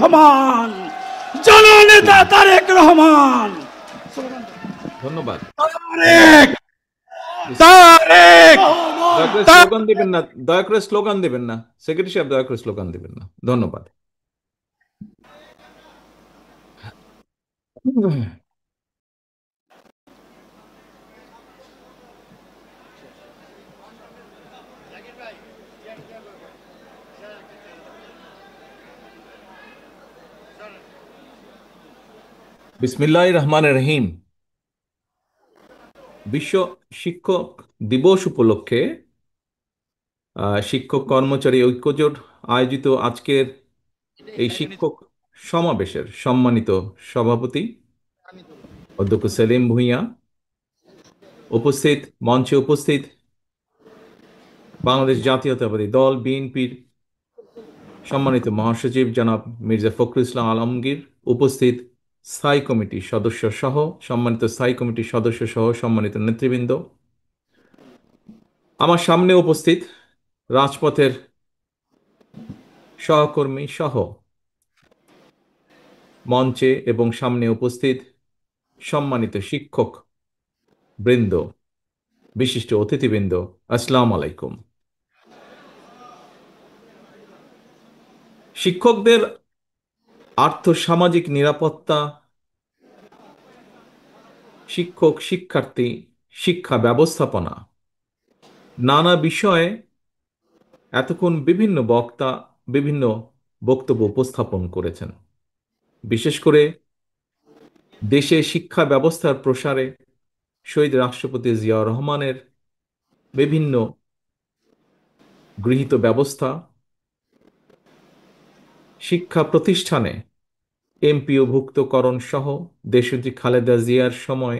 রহমান, জননেতা তারেক রহমান। ধন্যবাদ। তারেক তারেক দয়া করে স্লোগান দিবেন না, দয়া করে স্লোগান দিবেন না সেক্রেটারি সাহেব, দয়া করে স্লোগান দিবেন না। ধন্যবাদ। বিসমিল্লাহির রহমানির রহিম। বিশ্ব শিক্ষক দিবস উপলক্ষে শিক্ষক কর্মচারী ঐক্যজোট আয়োজিত আজকের এই শিক্ষক সমাবেশের সম্মানিত সভাপতি অধ্যক্ষ সেলিম ভূঁইয়া, উপস্থিত মঞ্চে উপস্থিত বাংলাদেশ জাতীয়তাবাদী দল বিএনপির সম্মানিত মহাসচিব জনাব মির্জা ফখরুল ইসলাম আলমগীর, উপস্থিত স্থায়ী কমিটির সদস্য সহ সম্মানিত স্থায়ী কমিটির সদস্য সহ সম্মানিত নেতৃবৃন্দ, আমার সামনে উপস্থিত রাজপথের সহকর্মী সহ মঞ্চে এবং সামনে উপস্থিত সম্মানিত শিক্ষক বৃন্দ, বিশিষ্ট অতিথিবৃন্দ, আসসালামু আলাইকুম। শিক্ষকদের আর্থসামাজিক নিরাপত্তা, শিক্ষক শিক্ষার্থী শিক্ষা ব্যবস্থাপনা, নানা বিষয়ে এতক্ষণ বিভিন্ন বক্তা বিভিন্ন বক্তব্য উপস্থাপন করেছেন। বিশেষ করে দেশে শিক্ষা ব্যবস্থার প্রসারে শহীদ রাষ্ট্রপতি জিয়াউর রহমানের বিভিন্ন গৃহীত ব্যবস্থা, শিক্ষা প্রতিষ্ঠানে এমপিওভুক্তকরণ সহ দেশনেত্রী খালেদা জিয়ার সময়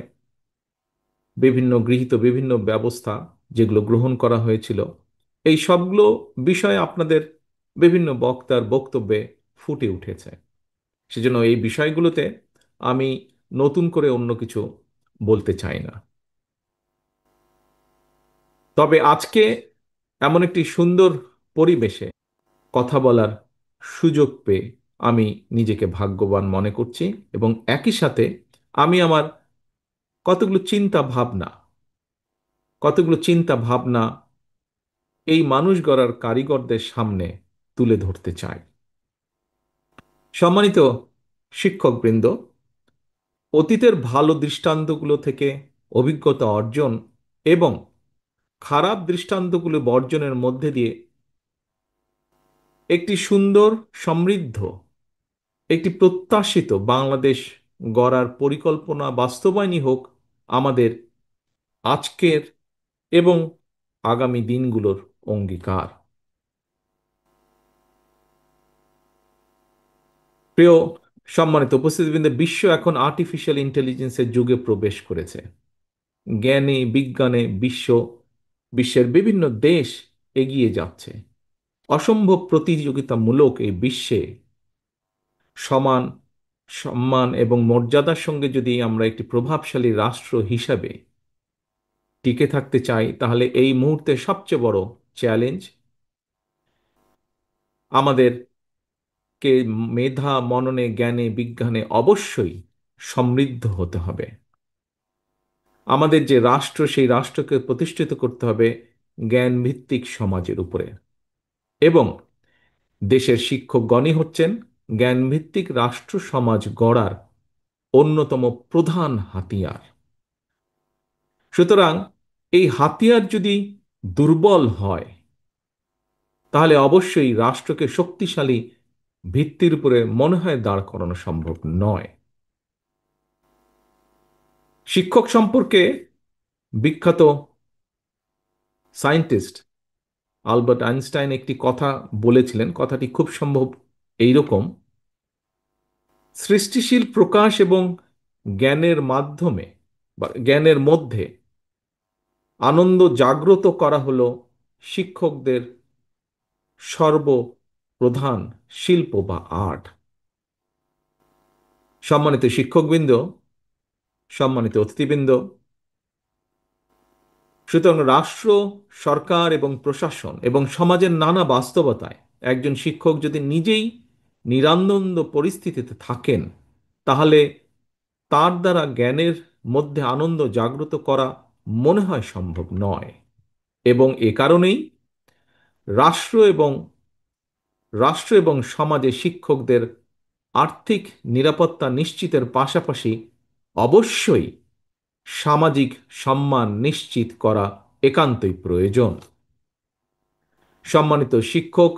বিভিন্ন ব্যবস্থা যেগুলো গ্রহণ করা হয়েছিল, এই সবগুলো বিষয়ে আপনাদের বিভিন্ন বক্তার বক্তব্যে ফুটে উঠেছে। সেজন্য এই বিষয়গুলোতে আমি নতুন করে অন্য কিছু বলতে চাই না। তবে আজকে এমন একটি সুন্দর পরিবেশে কথা বলার সুযোগ পেয়ে আমি নিজেকে ভাগ্যবান মনে করছি এবং একই সাথে আমি আমার কতগুলো চিন্তা ভাবনা এই মানুষ গড়ার কারিগরদের সামনে তুলে ধরতে চাই। সম্মানিত শিক্ষকবৃন্দ, অতীতের ভালো দৃষ্টান্তগুলো থেকে অভিজ্ঞতা অর্জন এবং খারাপ দৃষ্টান্তগুলো বর্জনের মধ্যে দিয়ে একটি সুন্দর, সমৃদ্ধ, একটি প্রত্যাশিত বাংলাদেশ গড়ার পরিকল্পনা বাস্তবায়নই হোক আমাদের আজকের এবং আগামী দিনগুলোর অঙ্গীকার। প্রিয় সম্মানিত উপস্থিতিবৃন্দ, বিশ্ব এখন আর্টিফিশিয়াল ইন্টেলিজেন্সের যুগে প্রবেশ করেছে। জ্ঞানে বিজ্ঞানে বিশ্বের বিভিন্ন দেশ এগিয়ে যাচ্ছে। অসম্ভব প্রতিযোগিতামূলক এই বিশ্বে সমান সম্মান এবং মর্যাদার সঙ্গে যদি আমরা একটি প্রভাবশালী রাষ্ট্র হিসাবে টিকে থাকতে চাই, তাহলে এই মুহূর্তে সবচেয়ে বড় চ্যালেঞ্জ আমাদেরকে মেধা মননে জ্ঞানে বিজ্ঞানে অবশ্যই সমৃদ্ধ হতে হবে। আমাদের যে রাষ্ট্র, সেই রাষ্ট্রকে প্রতিষ্ঠিত করতে হবে জ্ঞান ভিত্তিক সমাজের উপরে, এবং দেশের শিক্ষকগণই হচ্ছেন জ্ঞানভিত্তিক রাষ্ট্র সমাজ গড়ার অন্যতম প্রধান হাতিয়ার। সুতরাং এই হাতিয়ার যদি দুর্বল হয়, তাহলে অবশ্যই রাষ্ট্রকে শক্তিশালী ভিত্তির উপরে মনে হয় দাঁড় করানো সম্ভব নয়। শিক্ষক সম্পর্কে বিখ্যাত সায়েন্টিস্ট আলবার্ট আইনস্টাইন একটি কথা বলেছিলেন। কথাটি খুব সম্ভব এইরকম: সৃষ্টিশীল প্রকাশ এবং জ্ঞানের মাধ্যমে বা জ্ঞানের মধ্যে আনন্দ জাগ্রত করা হলো শিক্ষকদের সর্বপ্রধান শিল্প বা আর্ট। সম্মানিত শিক্ষকবৃন্দ, সম্মানিত অতিথিবৃন্দ, সুতরাং রাষ্ট্র, সরকার এবং প্রশাসন এবং সমাজের নানা বাস্তবতায় একজন শিক্ষক যদি নিজেই নিরানন্দ পরিস্থিতিতে থাকেন, তাহলে তার দ্বারা জ্ঞানের মধ্যে আনন্দ জাগ্রত করা মনে হয় সম্ভব নয়। এবং এ কারণেই রাষ্ট্র এবং রাষ্ট্র এবং সমাজে শিক্ষকদের আর্থিক নিরাপত্তা নিশ্চিতের পাশাপাশি অবশ্যই সামাজিক সম্মান নিশ্চিত করা একান্তই প্রয়োজন। সম্মানিত শিক্ষক,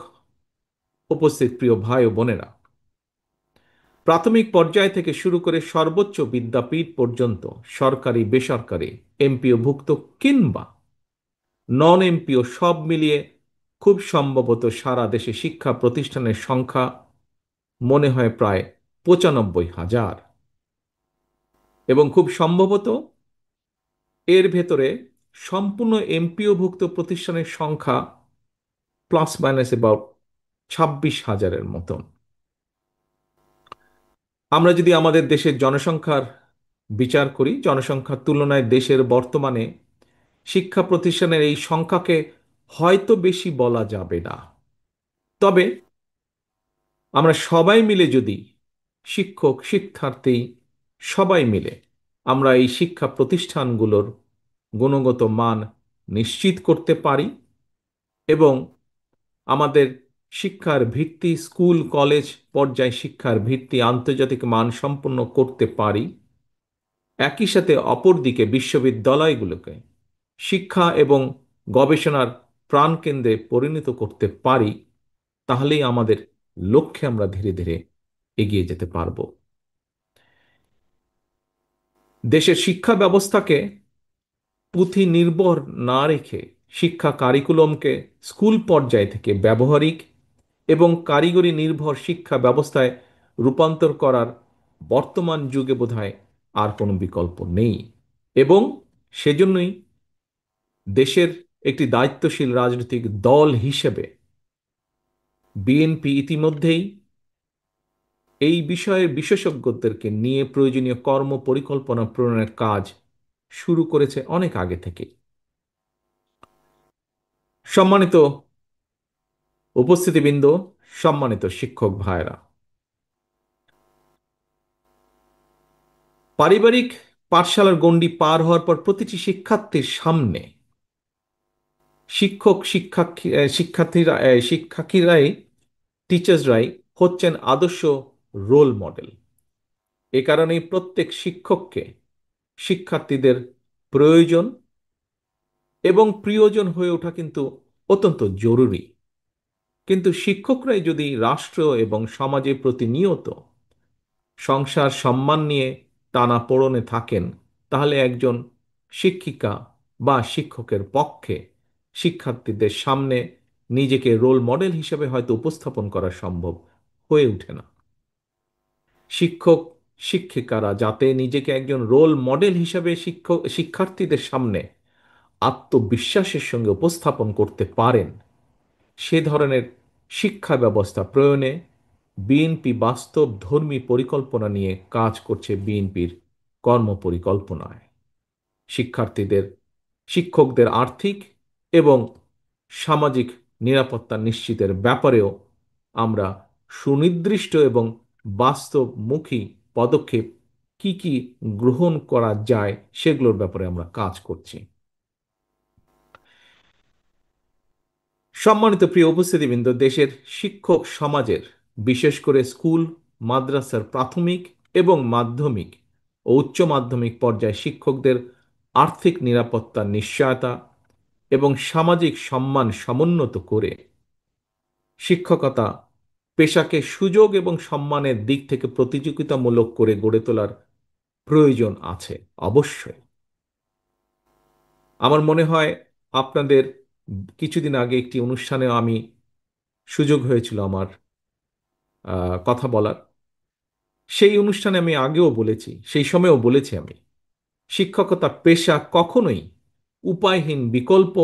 উপস্থিত প্রিয় ভাই ও বোনেরা, প্রাথমিক পর্যায় থেকে শুরু করে সর্বোচ্চ বিদ্যাপীঠ পর্যন্ত সরকারি বেসরকারি এমপিওভুক্ত কিংবা নন এমপিও সব মিলিয়ে খুব সম্ভবত সারা দেশে শিক্ষা প্রতিষ্ঠানের সংখ্যা মনে হয় প্রায় ৯৫,০০০, এবং খুব সম্ভবত এর ভেতরে সম্পূর্ণ এমপিওভুক্ত প্রতিষ্ঠানের সংখ্যা প্লাস মাইনাস অ্যাবাউট ২৬,০০০-এর মতন। আমরা যদি আমাদের দেশের জনসংখ্যার বিচার করি, জনসংখ্যার তুলনায় দেশের বর্তমানে শিক্ষা প্রতিষ্ঠানের এই সংখ্যাকে হয়তো বেশি বলা যাবে না। তবে আমরা সবাই মিলে যদি, শিক্ষক শিক্ষার্থী সবাই মিলে আমরা এই শিক্ষা প্রতিষ্ঠানগুলোর গুণগত মান নিশ্চিত করতে পারি এবং আমাদের শিক্ষার ভিত্তি, স্কুল কলেজ পর্যায়ে শিক্ষার ভিত্তি আন্তর্জাতিক মান সম্পন্ন করতে পারি, একই সাথে অপরদিকে বিশ্ববিদ্যালয়গুলোকে শিক্ষা এবং গবেষণার প্রাণকেন্দ্রে পরিণত করতে পারি, তাহলেই আমাদের লক্ষ্যে আমরা ধীরে ধীরে এগিয়ে যেতে পারব। দেশের শিক্ষা ব্যবস্থাকে পুঁথি নির্ভর না রেখে শিক্ষা কারিকুলামকে স্কুল পর্যায় থেকে ব্যবহারিক এবং কারিগরি নির্ভর শিক্ষা ব্যবস্থায় রূপান্তর করার বর্তমান যুগে বোধহয় আর কোনো বিকল্প নেই। এবং সেজন্যই দেশের একটি দায়িত্বশীল রাজনৈতিক দল হিসেবে বিএনপি ইতিমধ্যেই এই বিষয়ের বিশেষজ্ঞদেরকে নিয়ে প্রয়োজনীয় কর্ম পরিকল্পনা প্রণয়নের কাজ শুরু করেছে অনেক আগে থেকে। সম্মানিত উপস্থিতিবৃন্দ, সম্মানিত শিক্ষক ভাইরা, পারিবারিক পাঠশালার গণ্ডি পার হওয়ার পর প্রতিটি শিক্ষার্থীর সামনে শিক্ষক শিক্ষার্থীরাই টিচার্সরাই হচ্ছেন আদর্শ রোল মডেল। এ কারণেই প্রত্যেক শিক্ষককে শিক্ষার্থীদের প্রয়োজন এবং প্রিয়জন হয়ে ওঠা কিন্তু অত্যন্ত জরুরি। কিন্তু শিক্ষকরাই যদি রাষ্ট্র এবং সমাজে প্রতিনিয়ত সংসার সম্মান নিয়ে টানাপোড়েনে থাকেন, তাহলে একজন শিক্ষিকা বা শিক্ষকের পক্ষে শিক্ষার্থীদের সামনে নিজেকে রোল মডেল হিসেবে হয়তো উপস্থাপন করা সম্ভব হয়ে ওঠে না। শিক্ষক শিক্ষিকারা যাতে নিজেকে একজন রোল মডেল হিসেবে শিক্ষার্থীদের সামনে আত্মবিশ্বাসের সঙ্গে উপস্থাপন করতে পারেন, সে ধরনের শিক্ষা ব্যবস্থা প্রয়োগে বিএনপি বাস্তব ধর্মী পরিকল্পনা নিয়ে কাজ করছে। বিএনপির কর্মপরিকল্পনায় শিক্ষার্থীদের শিক্ষকদের আর্থিক এবং সামাজিক নিরাপত্তা নিশ্চিতের ব্যাপারেও আমরা সুনির্দিষ্ট এবং বাস্তবমুখী পদক্ষেপ কি কি গ্রহণ করা যায় সেগুলোর ব্যাপারে আমরা কাজ করছি। সম্মানিত প্রিয় উপস্থিতিবৃন্দ, দেশের শিক্ষক সমাজের, বিশেষ করে স্কুল মাদ্রাসার প্রাথমিক এবং মাধ্যমিক ও উচ্চ মাধ্যমিক পর্যায়ে শিক্ষকদের আর্থিক নিরাপত্তার নিশ্চয়তা এবং সামাজিক সম্মান সমুন্নত করে শিক্ষকতা পেশাকে সুযোগ এবং সম্মানের দিক থেকে প্রতিযোগিতামূলক করে গড়ে তোলার প্রয়োজন আছে অবশ্যই। আমার মনে হয় আপনাদের কিছুদিন আগে একটি অনুষ্ঠানে আমি সুযোগ হয়েছিল আমার কথা বলার। সেই অনুষ্ঠানে আমি আগেও বলেছি, সেই সময়েও বলেছি, আমি শিক্ষকতা পেশা কখনোই উপায়হীন বিকল্প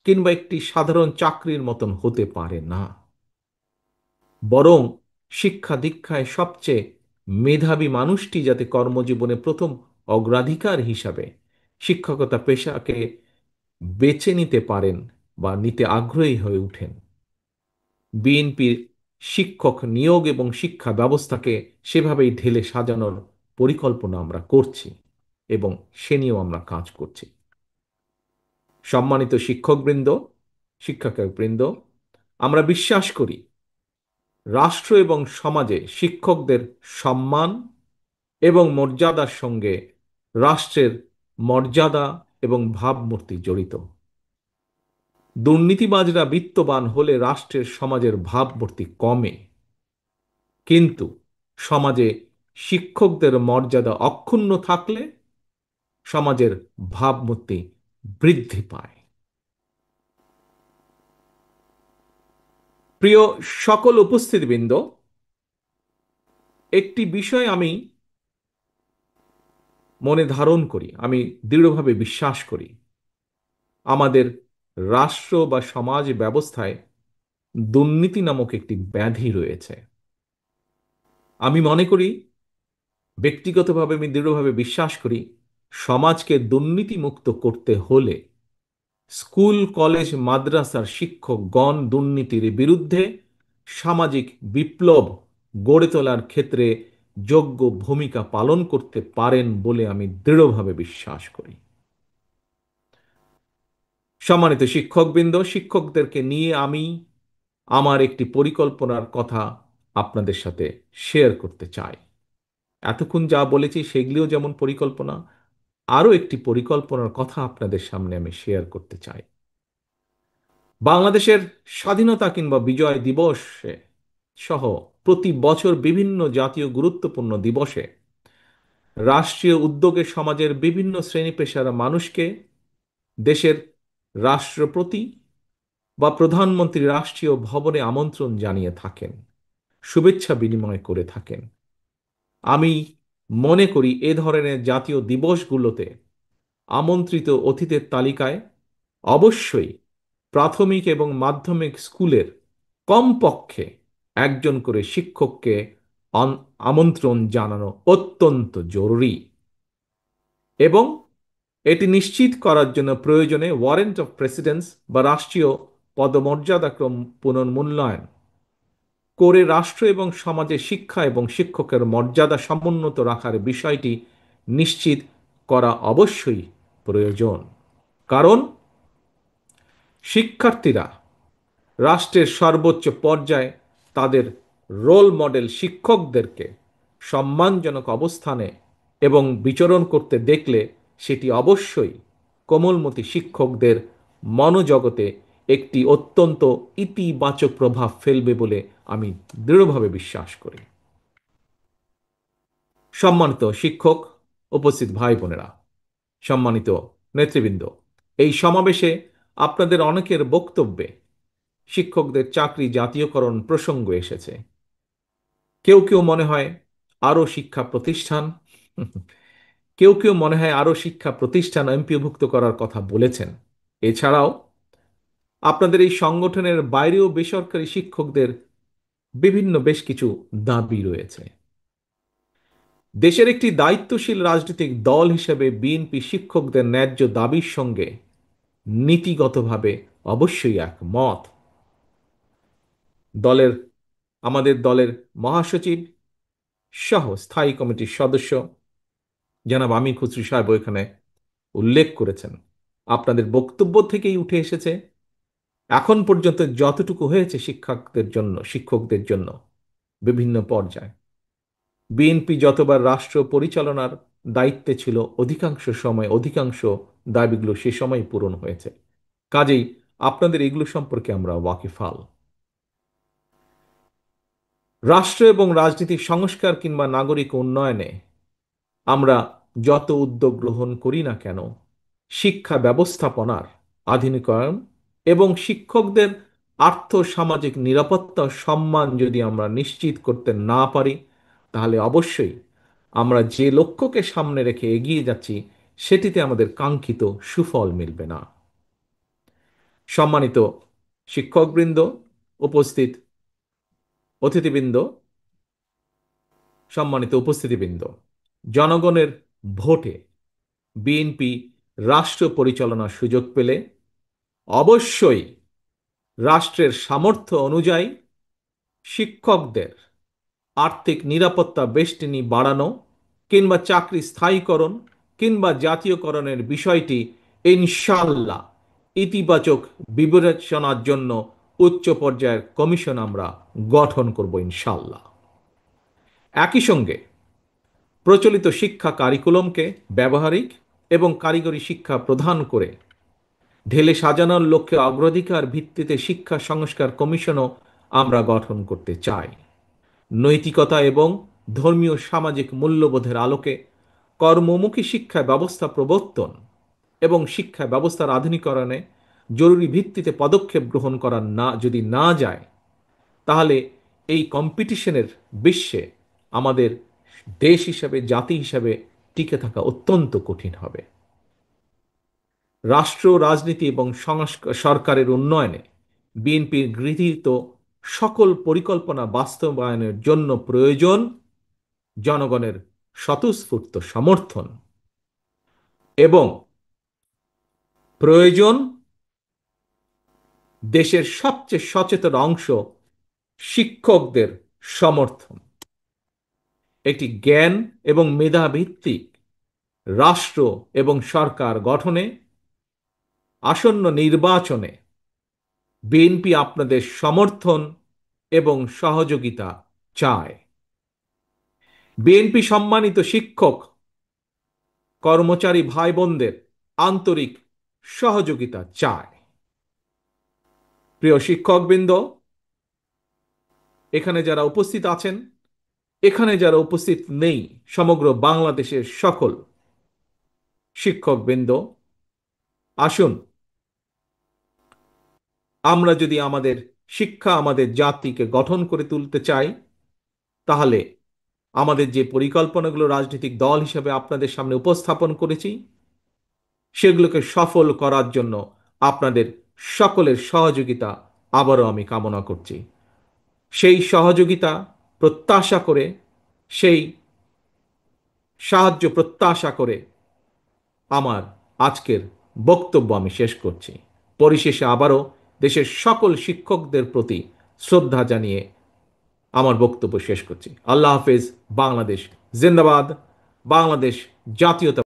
কিংবা একটি সাধারণ চাকরির মতন হতে পারে না। বরং শিক্ষা দীক্ষায় সবচেয়ে মেধাবী মানুষটি যাতে কর্মজীবনে প্রথম অগ্রাধিকার হিসাবে শিক্ষকতা পেশাকে বেছে নিতে পারেন বা নিতে আগ্রহী হয়ে ওঠেন। বিএনপির শিক্ষক নিয়োগ এবং শিক্ষা ব্যবস্থাকে সেভাবেই ঢেলে সাজানোর পরিকল্পনা আমরা করছি এবং সে নিয়েও আমরা কাজ করছি। সম্মানিত শিক্ষকবৃন্দ, শিক্ষকবৃন্দ, আমরা বিশ্বাস করি রাষ্ট্র এবং সমাজে শিক্ষকদের সম্মান এবং মর্যাদার সঙ্গে রাষ্ট্রের মর্যাদা এবং ভাবমূর্তি জড়িত। দুর্নীতিবাজরা বিত্তবান হলে রাষ্ট্রের সমাজের ভাবমূর্তি কমে, কিন্তু সমাজে শিক্ষকদের মর্যাদা অক্ষুণ্ণ থাকলে সমাজের ভাবমূর্তি বৃদ্ধি পায়। প্রিয় সকল উপস্থিতিবৃন্দ, একটি বিষয় আমি মনে ধারণ করি, আমি দৃঢ়ভাবে বিশ্বাস করি, আমাদের রাষ্ট্র বা সমাজ ব্যবস্থায় দুর্নীতি নামক একটি ব্যাধি রয়েছে। আমি মনে করি, ব্যক্তিগতভাবে আমি দৃঢ়ভাবে বিশ্বাস করি, সমাজকে দুর্নীতিমুক্ত করতে হলে স্কুল কলেজ মাদ্রাসার শিক্ষকগণ দুর্নীতির বিরুদ্ধে সামাজিক বিপ্লব গড়ে তোলার ক্ষেত্রে যোগ্য ভূমিকা পালন করতে পারেন বলে আমি দৃঢ়ভাবে বিশ্বাস করি। সম্মানিত শিক্ষকবৃন্দ, শিক্ষকদেরকে নিয়ে আমি আমার একটি পরিকল্পনার কথা আপনাদের সাথে শেয়ার করতে চাই। এতক্ষণ যা বলেছি সেগুলিও যেমন পরিকল্পনা, আরও একটি পরিকল্পনার কথা আপনাদের সামনে আমি শেয়ার করতে চাই। বাংলাদেশের স্বাধীনতা কিংবা বিজয় দিবসে সহ প্রতি বছর বিভিন্ন জাতীয় গুরুত্বপূর্ণ দিবসে রাষ্ট্রীয় উদ্যোগে সমাজের বিভিন্ন শ্রেণী পেশার মানুষকে দেশের রাষ্ট্রপতি বা প্রধানমন্ত্রী রাষ্ট্রীয় ভবনে আমন্ত্রণ জানিয়ে থাকেন, শুভেচ্ছা বিনিময় করে থাকেন। আমি মনে করি এ ধরনের জাতীয় দিবসগুলোতে আমন্ত্রিত অতিথিদের তালিকায় অবশ্যই প্রাথমিক এবং মাধ্যমিক স্কুলের কমপক্ষে একজন করে শিক্ষককে আমন্ত্রণ জানানো অত্যন্ত জরুরি এবং এটি নিশ্চিত করার জন্য প্রয়োজনে ওয়ারেন্ট অফ প্রেসিডেন্স বা রাষ্ট্রীয় পদমর্যাদাক্রম পুনর্মূল্যায়ন করে রাষ্ট্র এবং সমাজে শিক্ষা এবং শিক্ষকের মর্যাদা সমুন্নত রাখার বিষয়টি নিশ্চিত করা অবশ্যই প্রয়োজন। কারণ শিক্ষার্থীরা রাষ্ট্রের সর্বোচ্চ পর্যায়ে তাদের রোল মডেল শিক্ষকদেরকে সম্মানজনক অবস্থানে এবং বিচরণ করতে দেখলে সেটি অবশ্যই কোমলমতি শিক্ষকদের মনোজগতে একটি অত্যন্ত ইতিবাচক প্রভাব ফেলবে বলে আমি দৃঢ়ভাবে বিশ্বাস করি। সম্মানিত শিক্ষক, উপস্থিত ভাই বোনেরা, সম্মানিত নেতৃবৃন্দ, এই সমাবেশে আপনাদের অনেকের বক্তব্যে শিক্ষকদের চাকরি জাতীয়করণ প্রসঙ্গ এসেছে। কেউ কেউ মনে হয় আরও শিক্ষা প্রতিষ্ঠান কেউ কেউ মনে হয় আরও শিক্ষা প্রতিষ্ঠান এমপিওভুক্ত করার কথা বলেছেন। এছাড়াও আপনাদের এই সংগঠনের বাইরেও বেসরকারি শিক্ষকদের বিভিন্ন বেশ কিছু দাবি রয়েছে। দেশের একটি দায়িত্বশীল রাজনৈতিক দল হিসেবে বিএনপি শিক্ষকদের ন্যায্য দাবির সঙ্গে নীতিগতভাবে অবশ্যই একমত। দলের আমাদের দলের মহাসচিব সহ স্থায়ী কমিটির সদস্য জনাব আমির খুসরো সাহেব এখানে উল্লেখ করেছেন, আপনাদের বক্তব্য থেকেই উঠে এসেছে এখন পর্যন্ত যতটুকু হয়েছে শিক্ষকদের জন্য বিভিন্ন পর্যায়ে বিএনপি যতবার রাষ্ট্র পরিচালনার দায়িত্বে ছিল অধিকাংশ সময় অধিকাংশ দাবিগুলো সে সময় পূরণ হয়েছে। কাজেই আপনাদের এগুলো সম্পর্কে আমরা ওয়াকিফাল। রাষ্ট্র এবং রাজনীতির সংস্কার কিংবা নাগরিক উন্নয়নে আমরা যত উদ্যোগ গ্রহণ করি না কেন, শিক্ষা ব্যবস্থাপনার আধুনিকায়ন এবং শিক্ষকদের আর্থ সামাজিক নিরাপত্তা সম্মান যদি আমরা নিশ্চিত করতে না পারি, তাহলে অবশ্যই আমরা যে লক্ষ্যকে সামনে রেখে এগিয়ে যাচ্ছি সেটিতে আমাদের কাঙ্ক্ষিত সুফল মিলবে না। সম্মানিত শিক্ষকবৃন্দ, উপস্থিত অতিথিবৃন্দ, সম্মানিত উপস্থিতিবৃন্দ, জনগণের ভোটে বিএনপি রাষ্ট্র পরিচালনার সুযোগ পেলে অবশ্যই রাষ্ট্রের সামর্থ্য অনুযায়ী শিক্ষকদের আর্থিক নিরাপত্তা বেষ্টনী বাড়ানো কিংবা চাকরি স্থায়ীকরণ কিংবা জাতীয়করণের বিষয়টি ইনশাল্লাহ ইতিবাচক বিবেচনার জন্য উচ্চ পর্যায়ের কমিশন আমরা গঠন করব ইনশাল্লাহ। একই সঙ্গে প্রচলিত শিক্ষা কারিকুলামকে ব্যবহারিক এবং কারিগরি শিক্ষা প্রদান করে ঢেলে সাজানোর লক্ষ্যে অগ্রাধিকার ভিত্তিতে শিক্ষা সংস্কার কমিশনও আমরা গঠন করতে চাই। নৈতিকতা এবং ধর্মীয় সামাজিক মূল্যবোধের আলোকে কর্মমুখী শিক্ষা ব্যবস্থা প্রবর্তন এবং শিক্ষা ব্যবস্থার আধুনিকরণে জরুরি ভিত্তিতে পদক্ষেপ গ্রহণ করা যদি না যায়, তাহলে এই কম্পিটিশনের বিশ্বে আমাদের দেশ হিসাবে, জাতি হিসাবে টিকে থাকা অত্যন্ত কঠিন হবে। রাষ্ট্র রাজনীতি এবং সরকারের উন্নয়নে বিএনপির গৃহীত সকল পরিকল্পনা বাস্তবায়নের জন্য প্রয়োজন জনগণের স্বতঃস্ফূর্ত সমর্থন এবং প্রয়োজন দেশের সবচেয়ে সচেতন অংশ শিক্ষকদের সমর্থন। একটি জ্ঞান এবং মেধাভিত্তিক রাষ্ট্র এবং সরকার গঠনে আসন্ন নির্বাচনে বিএনপি আপনাদের সমর্থন এবং সহযোগিতা চায়। বিএনপি সম্মানিত শিক্ষক কর্মচারী ভাই বোনদের আন্তরিক সহযোগিতা চায়। প্রিয় শিক্ষকবৃন্দ, এখানে যারা উপস্থিত আছেন, এখানে যারা উপস্থিত নেই, সমগ্র বাংলাদেশের সকল শিক্ষকবৃন্দ, আসুন আমরা যদি আমাদের শিক্ষা, আমাদের জাতিকে গঠন করে তুলতে চাই, তাহলে আমাদের যে পরিকল্পনাগুলো রাজনৈতিক দল হিসেবে আপনাদের সামনে উপস্থাপন করেছি, সেগুলোকে সফল করার জন্য আপনাদের সকলের সহযোগিতা আবারও আমি কামনা করছি। সেই সহযোগিতা প্রত্যাশা করে, সেই সাহায্য প্রত্যাশা করে আমার আজকের বক্তব্য আমি শেষ করছি। পরিশেষে আবারও দেশের সকল শিক্ষকদের প্রতি শ্রদ্ধা জানিয়ে আমার বক্তব্য শেষ করছি। আল্লাহ হাফেজ। বাংলাদেশ জিন্দাবাদ। বাংলাদেশ জাতীয়তা